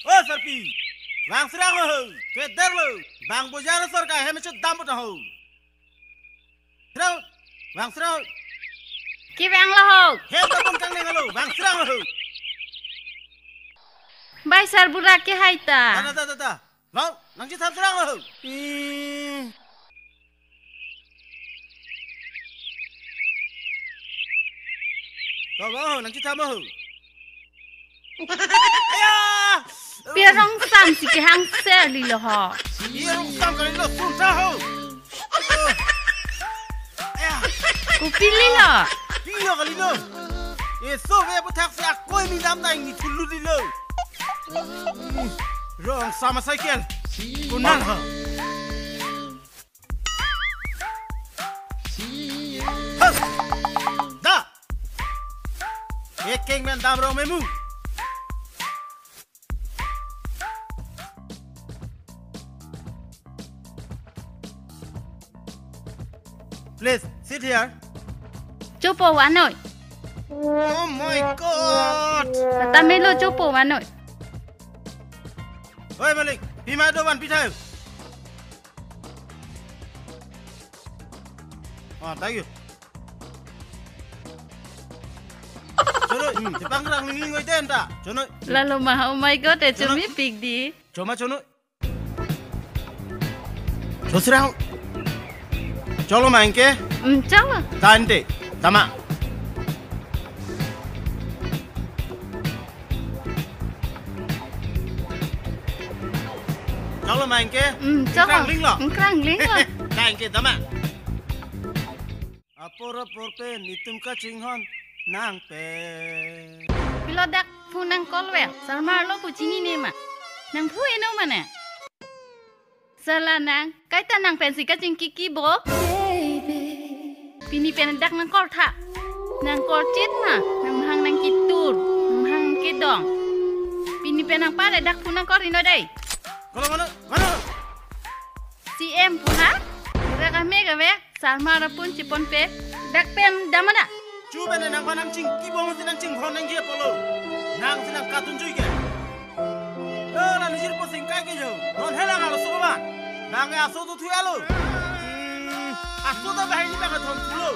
Oh Sarpi, bang serang ho, keder lo, bang bojana sarka he macam dam pun ho. Serang, bang serang, Ki bang lo ho. he tu pun kang nengalu, bang serang ho. Bai sar burak ke haita. Da, bang, nang cita serang ho. Tahu bang, nang cita ho. Ayah. Pirong sam si ke hang ser li lo ho. Iya, sam kali lo sunta ho. Ayah. Ku pilih lo. Iya kali lo. So we butak si aku ini dam dah ini tulu di lo. Rong sama cycle. Kunan ha. Da. Ek keng men dam rong memu. Please sit here. Copo wa noi. Oh my God. Ta me lo copo wa noi. Oi Malik, pima doan pitau. Thank you. Jono, Jepang kerang lingi ngoi ten tak? Jono. Lalu mah oh my god, cumi pig di. Cuma jono. Josrang. Cholo main ke? Chala. Tante, tama. Cholo main ke? Chala. Kerang ling lo. Kerang ling lo. Main ke tama. Apora porpe nitum ka cinghon nang pe. Pilo dak fu nang kolwe. Sarmar lo pu cini ne ma. Nang fu eno mana? Salah nang, kaita nang pensi ka cing kiki bo. Pini pen dak nang kol tha. Nang kol cit na, nang hang nang kitur, nang hang kidong. Pini pen nang pare dak fu nang kol ino dai. Kalau mana? Si em pu ha? Raka mega ve, sarmar pun cipon pe. Dak pen damana. Cuba nang panang cing, kibo mesti nang cing hon nang dia polo. Nang sinang katun cuy ke. Lah nijir posing kai ke jauh. Non helang alo suka bang. Nang aso tu tu alo. Aso tu bahaya ni bang katun tulo.